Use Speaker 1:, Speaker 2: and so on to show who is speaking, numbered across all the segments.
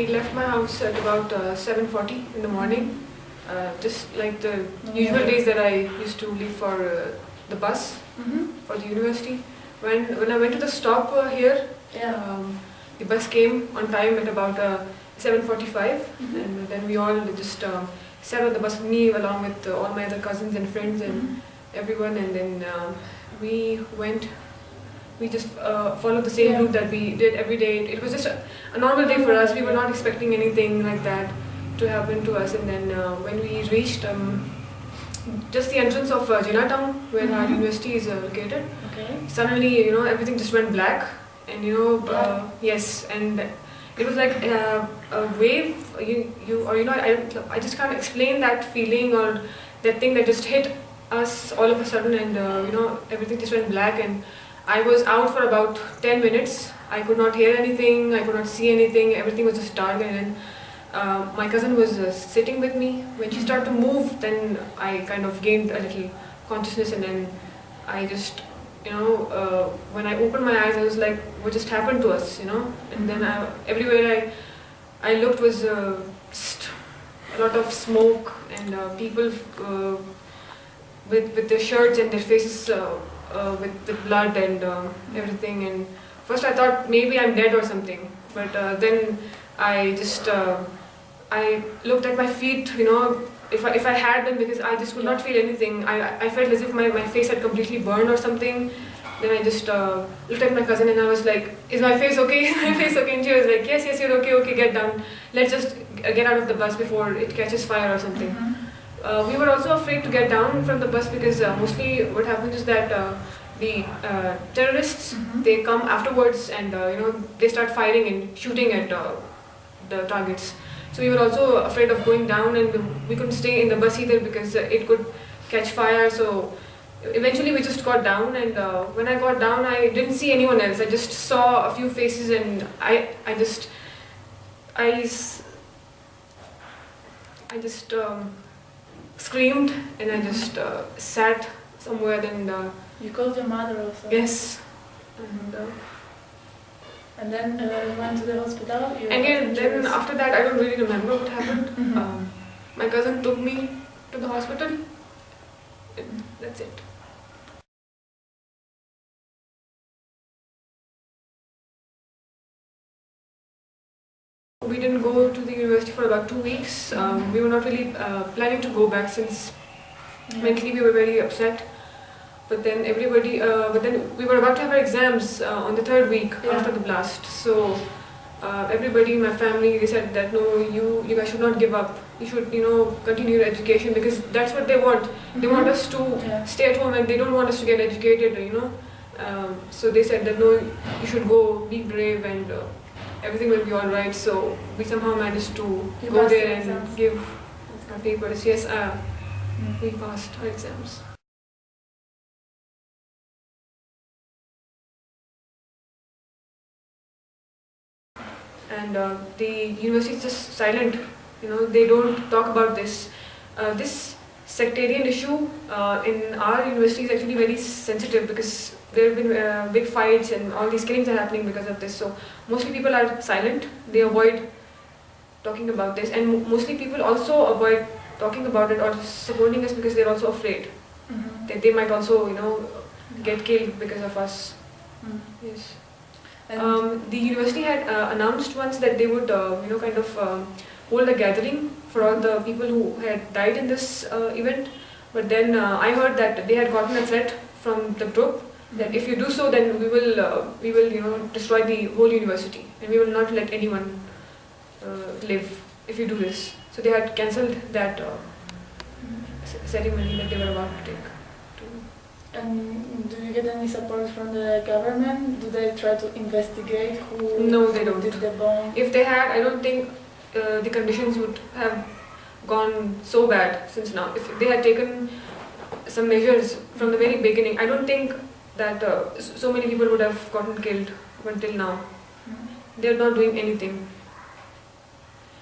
Speaker 1: I left my house at about 7:40 in the morning, just like the usual days that I used to leave for the bus for the university. When I went to the stop here, the bus came on time at about 7:45, and then we all just sat on the bus with me along with all my other cousins and friends and everyone, and then we went. We just followed the same route that we did every day. It was just a normal day for us. We were not expecting anything like that to happen to us. And then when we reached just the entrance of Chinatown, where our university is located, suddenly, everything just went black. And yes, and it was like a wave. I just can't explain that feeling or that thing that just hit us all of a sudden, and everything just went black. And I was out for about 10 minutes. I could not hear anything, I could not see anything, everything was just dark. And then my cousin was sitting with me. When she started to move, then I kind of gained a little consciousness, and then I just, when I opened my eyes, I was like, what just happened to us, And then everywhere I looked was just a lot of smoke and people with their shirts and their faces with the blood and everything. And first I thought maybe I'm dead or something, but then I just I looked at my feet, if I had them, because I just could not feel anything. I felt as if my face had completely burned or something. Then I just looked at my cousin and I was like, is my face okay? My face okay? And she was like, yes, you're okay, get down. Let's just get out of the bus before it catches fire or something. We were also afraid to get down from the bus because mostly what happens is that the terrorists, they come afterwards and they start firing and shooting at the targets. So we were also afraid of going down, and we couldn't stay in the bus either because it could catch fire. So eventually we just got down, and when I got down, I didn't see anyone else. I just saw a few faces, and I just screamed, and I just sat somewhere. And
Speaker 2: you called your mother also?
Speaker 1: Yes.
Speaker 2: And then you went to the hospital?
Speaker 1: And then after that, I don't really remember what happened. My cousin took me to the hospital, and that's it. We didn't go to the university for about 2 weeks. We were not really planning to go back since mentally we were very upset. But then we were about to have our exams on the 3rd week after the blast. So everybody in my family, they said that no, you guys should not give up. You should continue your education, because that's what they want. They want us to stay at home, and they don't want us to get educated. So they said that no, you should go, be brave, and everything will be all right. So we somehow managed to go there and give our papers. Yes, we passed our exams. And the university is just silent. They don't talk about this. This sectarian issue in our university is actually very sensitive, because there have been big fights and all these killings are happening because of this. So mostly people are silent. They avoid talking about this, and mostly people also avoid talking about it or supporting us because they're also afraid that they might also get killed because of us. Yes. The university had announced once that they would hold a gathering for all the people who had died in this event. But then I heard that they had gotten a threat from the group that if you do so, then we will destroy the whole university, and we will not let anyone live if you do this. So they had cancelled that ceremony that they were about to take.
Speaker 2: And do you get any support from the government? Do they try to investigate who
Speaker 1: No, they don't.
Speaker 2: did the bomb?
Speaker 1: If they had, I don't think the conditions would have gone so bad since now. If they had taken some measures from the very beginning, I don't think that so many people would have gotten killed until now. They're not doing anything.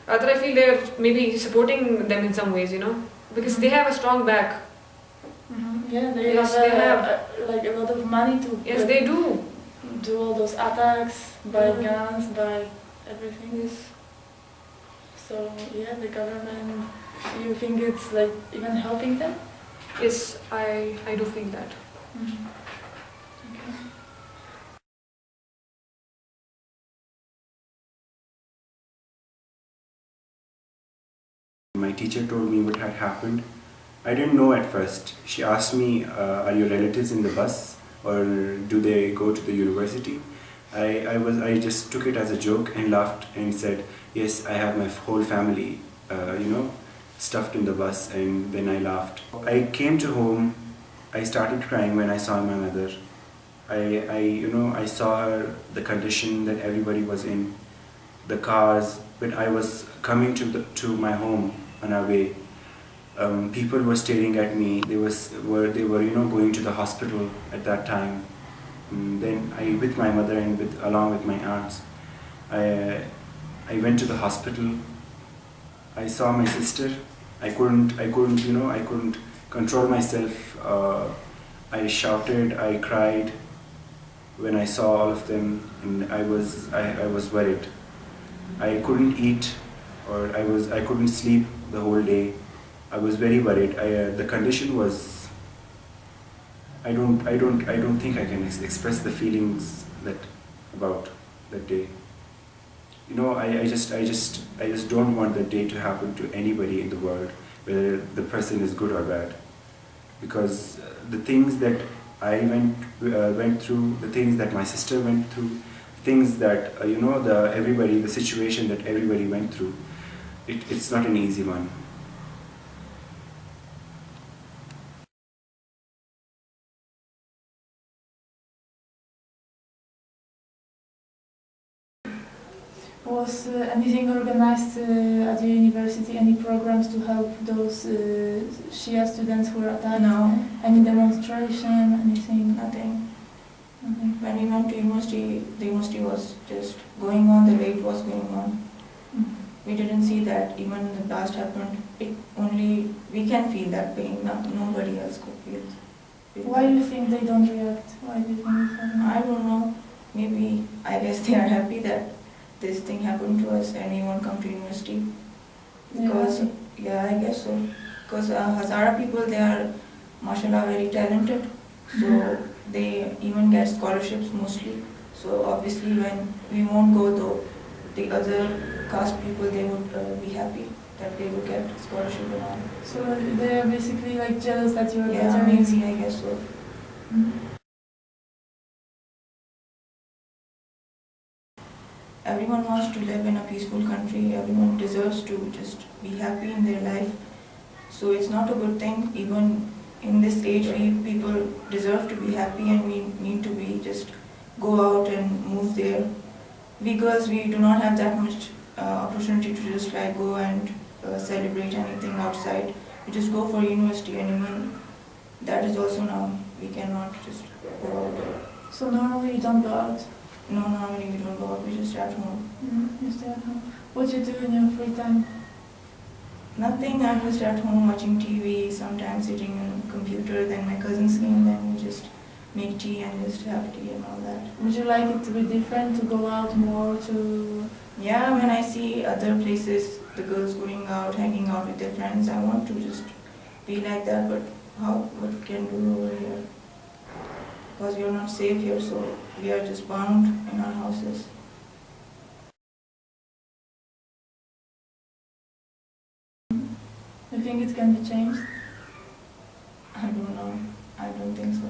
Speaker 1: Rather, I feel they're maybe supporting them in some ways, because they have a strong back.
Speaker 2: Yeah, they have like a lot of money to
Speaker 1: they do
Speaker 2: all those attacks, buy guns, buy everything.
Speaker 1: Yes.
Speaker 2: So yeah, the government, you think it's like even helping them?
Speaker 1: Yes, I do feel that.
Speaker 2: Mm-hmm. Okay.
Speaker 3: My teacher told me what had happened. I didn't know at first. She asked me, are your relatives in the bus or do they go to the university? I just took it as a joke and laughed and said, yes, I have my whole family, stuffed in the bus, and then I laughed. I came to home, I started crying when I saw my mother. I saw her, the condition that everybody was in, the cars. When I was coming to my home on our way, people were staring at me. They were going to the hospital at that time. Then I, with my mother and along with my aunts, I went to the hospital. I saw my sister. I couldn't control myself. I shouted. I cried when I saw all of them, and I was worried. I couldn't eat, or I couldn't sleep the whole day. I was very worried. The condition was. I don't think I can express the feelings about that day. I just don't want that day to happen to anybody in the world, whether the person is good or bad, because the things that I went through, the things that my sister went through, things that the situation that everybody went through, it's not an easy one.
Speaker 2: Was anything organized at your university? Any programs to help those Shia students who were attacked?
Speaker 4: No.
Speaker 2: Any demonstration? Anything?
Speaker 4: Nothing.
Speaker 2: Nothing.
Speaker 4: When we went to university, the university was just going on the way it was going on.
Speaker 2: Mm.
Speaker 4: We didn't see that even in the past happened. It only we can feel that pain. Nobody else could feel
Speaker 2: Why
Speaker 4: that.
Speaker 2: do you think they don't react? Why do you think it happened?
Speaker 4: I don't know. Maybe I guess they are happy that this thing happened to us and we won't come to university. Because yeah, I guess so. Because Hazara people, they are, mashallah, very talented. So they even get scholarships mostly. So obviously when we won't go though, the other caste people, they would be happy that they would get scholarship and all.
Speaker 2: So they are basically like jealous that you're
Speaker 4: Yeah,
Speaker 2: better.
Speaker 4: maybe, I guess so.
Speaker 2: Mm.
Speaker 4: Everyone wants to live in a peaceful country. Everyone deserves to just be happy in their life. So it's not a good thing. Even in this age, we people deserve to be happy and we need to be just go out and move there. We girls, we do not have that much opportunity to just like go and celebrate anything outside. We just go for university and even that is also now we cannot just go out.
Speaker 2: So normally you don't go out?
Speaker 4: No, normally we don't go out. We just stay at home.
Speaker 2: You stay at home. What do you do in your free time?
Speaker 4: Nothing, I'm just at home watching TV, sometimes sitting on the computer, then my cousins came, then we just make tea and just have tea and all that.
Speaker 2: Would you like it to be different, to go out more, to...
Speaker 4: Yeah, when I see other places, the girls going out, hanging out with their friends, I want to just be like that, but what we can do over here? Because we are not safe here, so we are just bound in our houses.
Speaker 2: You think it can be changed?
Speaker 4: I don't know. I don't think so.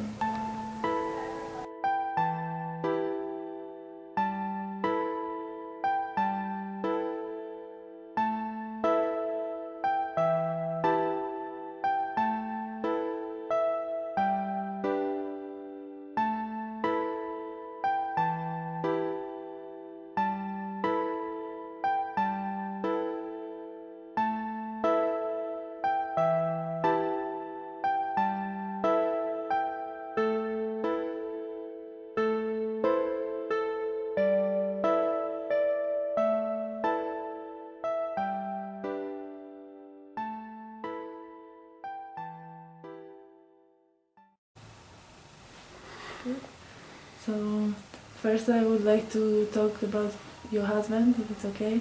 Speaker 2: So, first I would like to talk about your husband, if it's okay.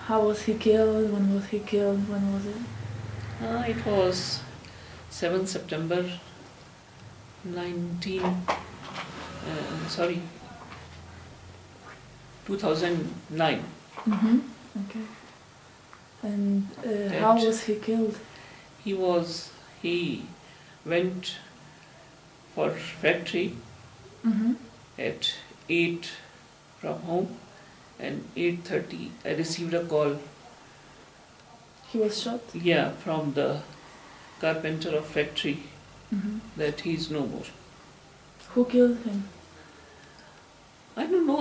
Speaker 2: how was he killed? When was he killed? When was it?
Speaker 5: It was 7 September 2009.
Speaker 2: Mm-hmm. Okay. And how was he killed?
Speaker 5: He went for factory
Speaker 2: Mm-hmm.
Speaker 5: at 8 from home, and 8:30 I received a call,
Speaker 2: He was shot?
Speaker 5: from the carpenter of factory
Speaker 2: Mm-hmm.
Speaker 5: that he's no more.
Speaker 2: Who killed him?
Speaker 5: I don't know,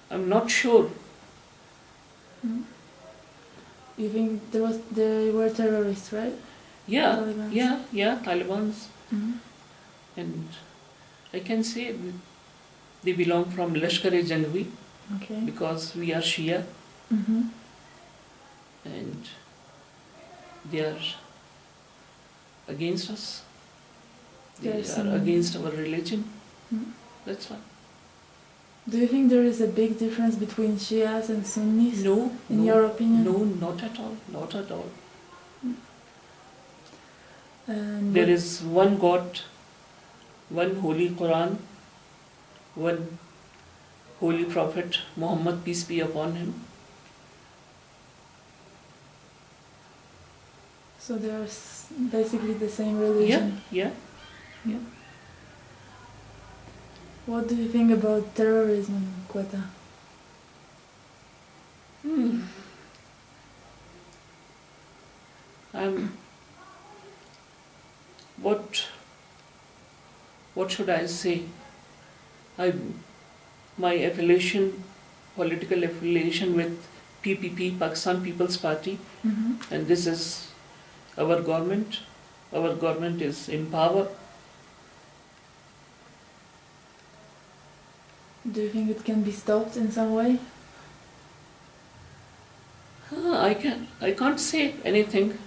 Speaker 5: I'm not sure.
Speaker 2: Mm. You think they were terrorists, right? Taliban.
Speaker 5: Taliban's.
Speaker 2: Mm-hmm.
Speaker 5: And I can say they belong from Lashkar-e-Jangvi
Speaker 2: Okay.
Speaker 5: because we are Shia,
Speaker 2: Mm-hmm.
Speaker 5: and they are against us. They
Speaker 2: There's
Speaker 5: are
Speaker 2: some-
Speaker 5: against our religion.
Speaker 2: Mm.
Speaker 5: That's why.
Speaker 2: Do you think there is a big difference between Shias and Sunnis?
Speaker 5: No,
Speaker 2: In your opinion?
Speaker 5: no, not at all. Not at all.
Speaker 2: And
Speaker 5: There is one God, one holy Quran, one holy Prophet Muhammad, peace be upon him.
Speaker 2: so they are basically the same religion.
Speaker 5: Yeah.
Speaker 2: What do you think about terrorism in Quetta?
Speaker 5: What should I say? My political affiliation with PPP, Pakistan People's Party,
Speaker 2: Mm-hmm.
Speaker 5: and this is our government. Our government is in power.
Speaker 2: Do you think it can be stopped in some way?
Speaker 5: I can't say anything.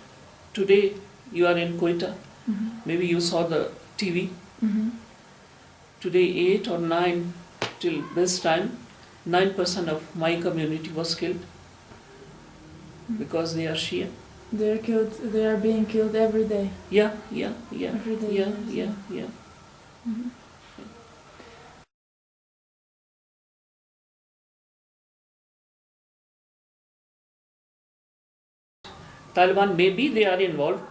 Speaker 5: Today you are in Quetta.
Speaker 2: Mm-hmm.
Speaker 5: Maybe you saw the TV.
Speaker 2: Mm-hmm.
Speaker 5: Today 8 or 9 till this time, 9% of my community was killed because they are Shia.
Speaker 2: They are being killed every day.
Speaker 5: Yeah.
Speaker 2: Every day.
Speaker 5: Yeah.
Speaker 2: Mm-hmm.
Speaker 5: Taliban, maybe they are involved.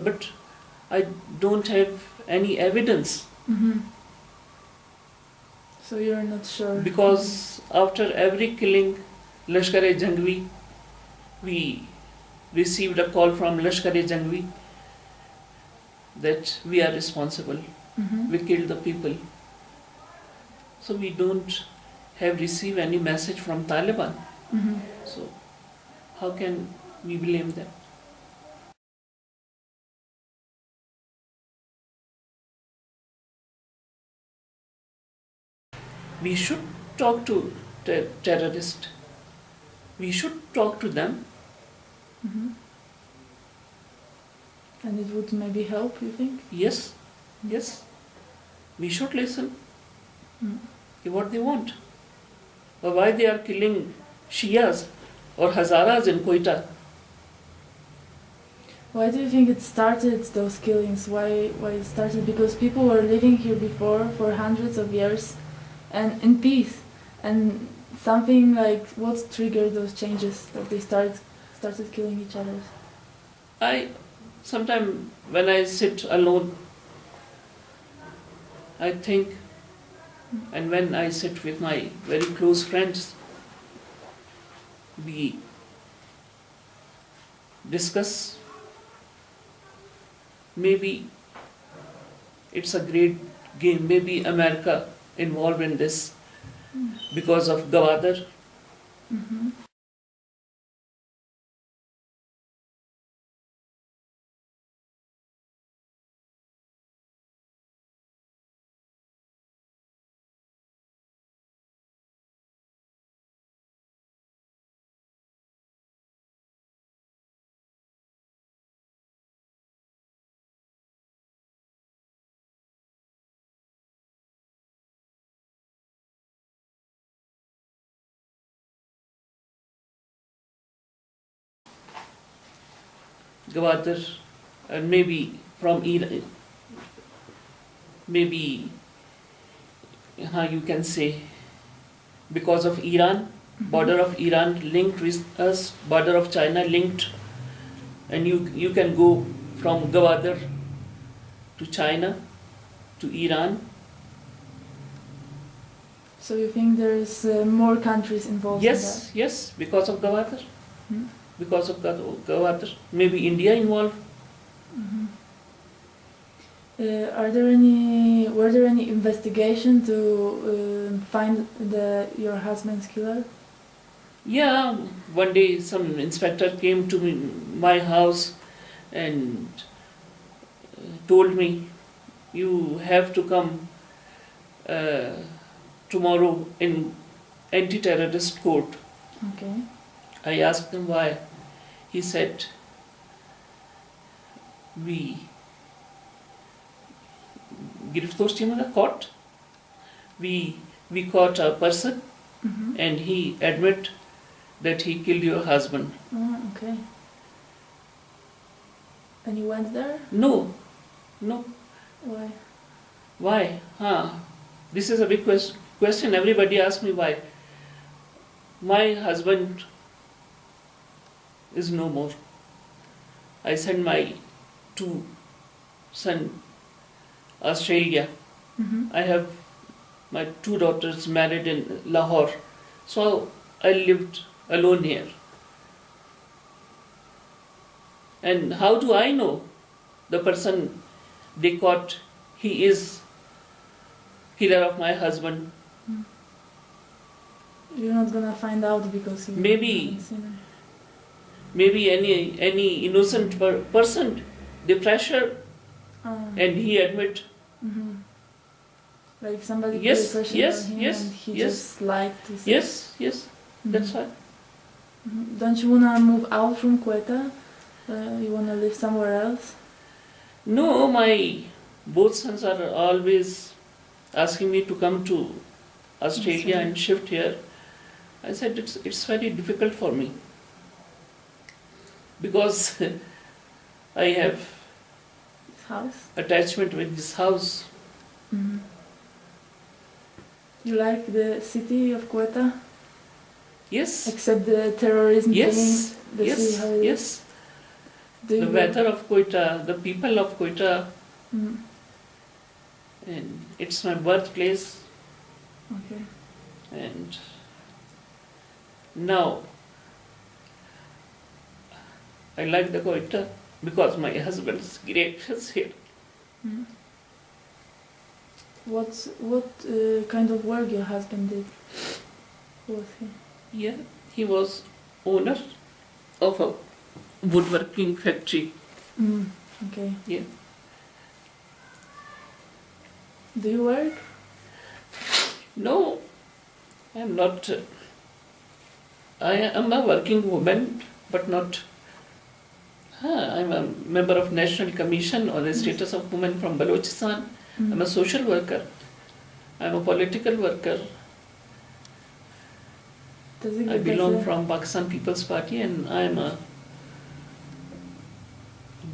Speaker 5: But I don't have any evidence,
Speaker 2: Mm-hmm. So you're not sure?
Speaker 5: because after every killing, Lashkar-e-Jangvi, we received a call from Lashkar-e-Jangvi that we are responsible.
Speaker 2: Mm-hmm.
Speaker 5: We killed the people. So we don't have received any message from Taliban.
Speaker 2: Mm-hmm.
Speaker 5: So how can we blame them? We should talk to terrorists. We should talk to them.
Speaker 2: Mm-hmm. And it would maybe help, you think?
Speaker 5: Yes. We should listen
Speaker 2: Mm.
Speaker 5: to what they want. Or why they are killing Shias or Hazaras in Quetta.
Speaker 2: Why do you think it started, those killings? Why it started? Because people were living here before for hundreds of years and in peace. And something like, what triggered those changes that they started killing each other?
Speaker 5: Sometimes when I sit alone, I think, and when I sit with my very close friends, we discuss. Maybe it's a great game. Maybe America involved in this because of Gwadar.
Speaker 2: Mm-hmm.
Speaker 5: Gwadar, and maybe from Iran, maybe how you can say, because of Iran, border of Iran linked with us, border of China linked, and you can go from Gwadar to China, to Iran.
Speaker 2: So you think there's more countries involved
Speaker 5: Yes, yes, because of Gwadar.
Speaker 2: in that?
Speaker 5: Because of Gwadar. Maybe India involved.
Speaker 2: Mhm. Were there any investigation to find your husband's killer?
Speaker 5: Yeah, one day some inspector came to my house and told me, you have to come tomorrow in anti-terrorist court.
Speaker 2: Okay.
Speaker 5: I asked him why. He said, we caught. We caught a person
Speaker 2: Mm-hmm.
Speaker 5: and he admit that he killed your husband.
Speaker 2: Oh, okay. And you went there?
Speaker 5: No.
Speaker 2: Why?
Speaker 5: Why? This is a big question. Everybody asks me why. My husband is no more. I sent my 2 sons Australia.
Speaker 2: Mm-hmm.
Speaker 5: I have my 2 daughters married in Lahore. So I lived alone here. And how do I know the person they caught, he is killer of my husband?
Speaker 2: You're not gonna find out because you
Speaker 5: Maybe.
Speaker 2: haven't seen him.
Speaker 5: Maybe any innocent person, they pressure and he admit.
Speaker 2: Mm-hmm. Like somebody
Speaker 5: Yes,
Speaker 2: put pressure
Speaker 5: yes,
Speaker 2: on him
Speaker 5: yes,
Speaker 2: and he
Speaker 5: yes.
Speaker 2: just lied to say.
Speaker 5: Yes,
Speaker 2: Mhm.
Speaker 5: that's why.
Speaker 2: Mhm. Don't you wanna move out from Quetta? You wanna live somewhere else?
Speaker 5: No, my both sons are always asking me to come to Australia and shift here. I said it's very difficult for me because I have
Speaker 2: This house?
Speaker 5: attachment with this house.
Speaker 2: Mm-hmm. You like the city of Quetta?
Speaker 5: Yes,
Speaker 2: Except the terrorism
Speaker 5: yes,
Speaker 2: thing? The city, how it is?
Speaker 5: yes.
Speaker 2: Do
Speaker 5: The
Speaker 2: you
Speaker 5: weather of Quetta, the people of Quetta,
Speaker 2: Mm.
Speaker 5: and it's my birthplace.
Speaker 2: Okay.
Speaker 5: And now I like the Quetta because my husband's grave is here.
Speaker 2: Mm. What kind of work your husband did? Who was he?
Speaker 5: Yeah, he was owner of a woodworking factory.
Speaker 2: Mm. Okay.
Speaker 5: Yeah.
Speaker 2: Do you work?
Speaker 5: No, I'm not. I am a working woman, but not. I'm a member of National Commission on the Status of Women from Balochistan.
Speaker 2: Mm.
Speaker 5: I'm a social worker. I'm a political worker.
Speaker 2: Does it
Speaker 5: I
Speaker 2: get
Speaker 5: belong
Speaker 2: better?
Speaker 5: from Pakistan People's Party and I am a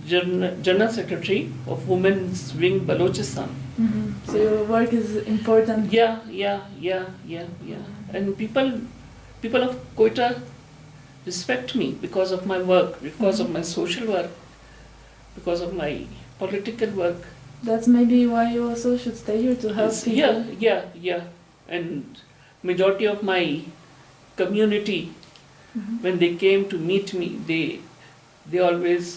Speaker 5: General Secretary of Women's Wing Balochistan.
Speaker 2: Mhm. So your work is important.
Speaker 5: Yeah. And people of Quetta respect me because of my work, because of my social work, because of my political work.
Speaker 2: That's maybe why you also should stay here to help people.
Speaker 5: Yeah. And majority of my community,
Speaker 2: Mhm.
Speaker 5: when they came to meet me, they always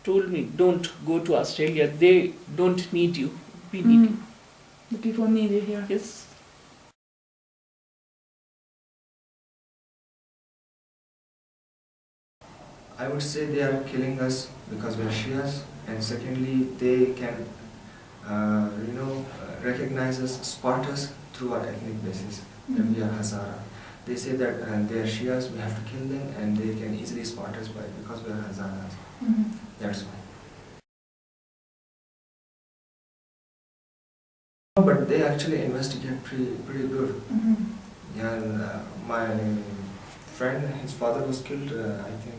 Speaker 5: told me, don't go to Australia. They don't need you. We need you.
Speaker 2: The people need you here.
Speaker 5: Yes.
Speaker 6: I would say they are killing us because we are Shias, and secondly, they can, recognize us, spot us through our ethnic basis. That we are Hazara. They say that they are Shias, we have to kill them, and they can easily spot us because we are Hazaras.
Speaker 2: Mhm.
Speaker 6: That's why. But they actually investigate pretty good.
Speaker 2: Mhm.
Speaker 6: And my friend, his father was killed, I think,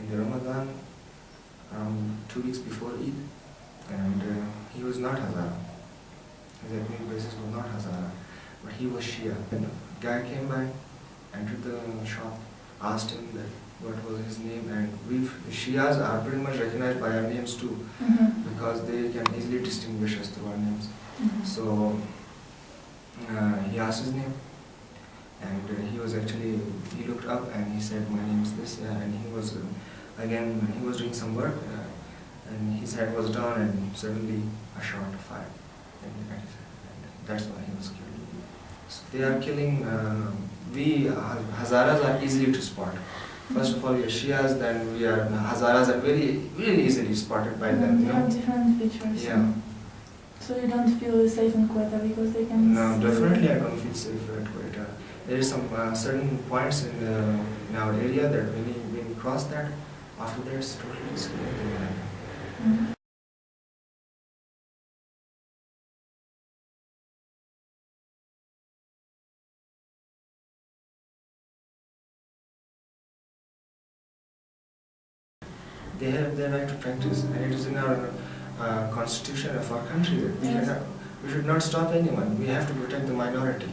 Speaker 6: in the Ramadan, around 2 weeks before Eid, and he was not Hazara. His ethnic basis was not Hazara, but he was Shia. And a guy came by, entered the shop, asked him that what was his name, and we Shias are pretty much recognized by our names too, because they can easily distinguish us through our names. So he asked his name, and he looked up and he said, "My name is this," and he was he was doing some work, and his head was down, and suddenly a shot fired, and that's why he was killed. So they are killing. We Hazaras are easily to spot. First of all, we are Shias, then we are Hazaras are really easily spotted by them.
Speaker 2: They have different features.
Speaker 6: Yeah.
Speaker 2: So you don't feel safe in Quetta because they can.
Speaker 6: No,
Speaker 2: see
Speaker 6: definitely I don't feel safe at Quetta. There is some certain points in our area that when we cross that, after that it's totally scary. They have their right to practice, and it is in our constitution of our country that we should not stop anyone. We have to protect the minority.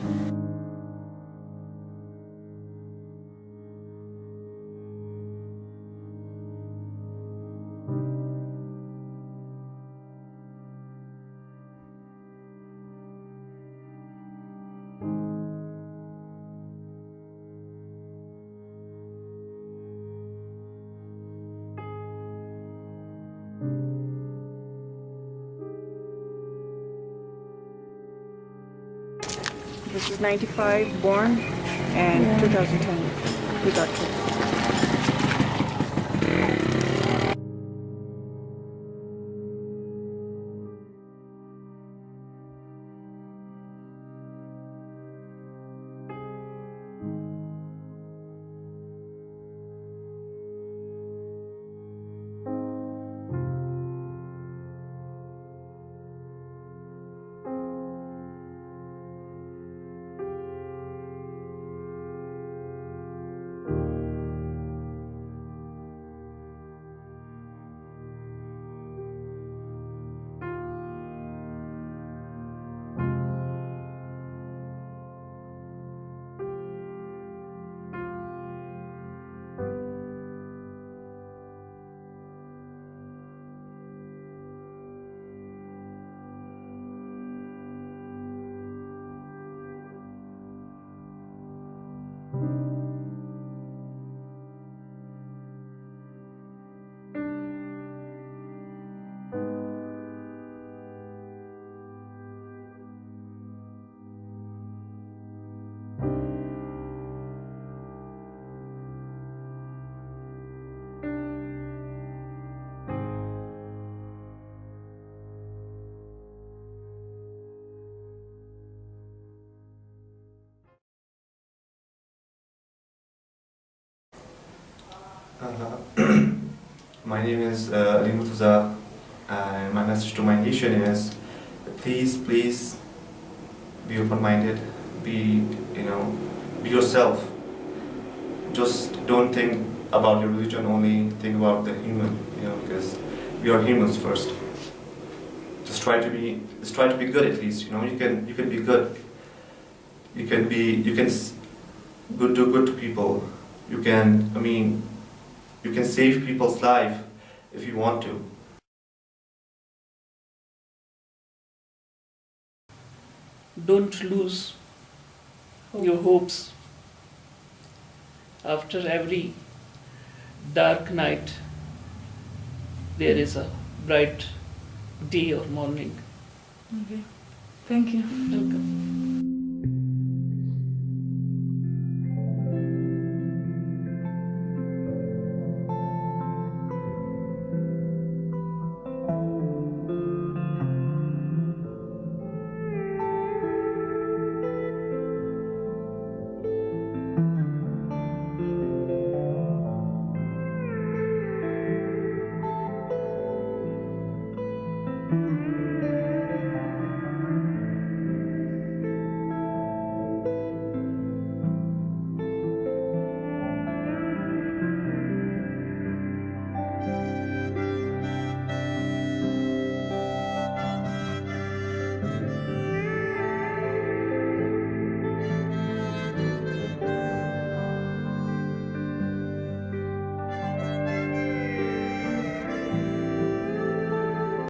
Speaker 7: This is 95 born and 2010 we got killed.
Speaker 8: My name is Ali Murtaza, and my message to my nation is, please be open-minded, be yourself. Just don't think about your religion only, think about the human, because we are humans first. Just try to be good at least, you can be good. You can do good to people. You can save people's life if you want to.
Speaker 5: Don't lose your hopes. After every dark night, there is a bright day or morning.
Speaker 2: Okay. Thank you.
Speaker 5: Welcome.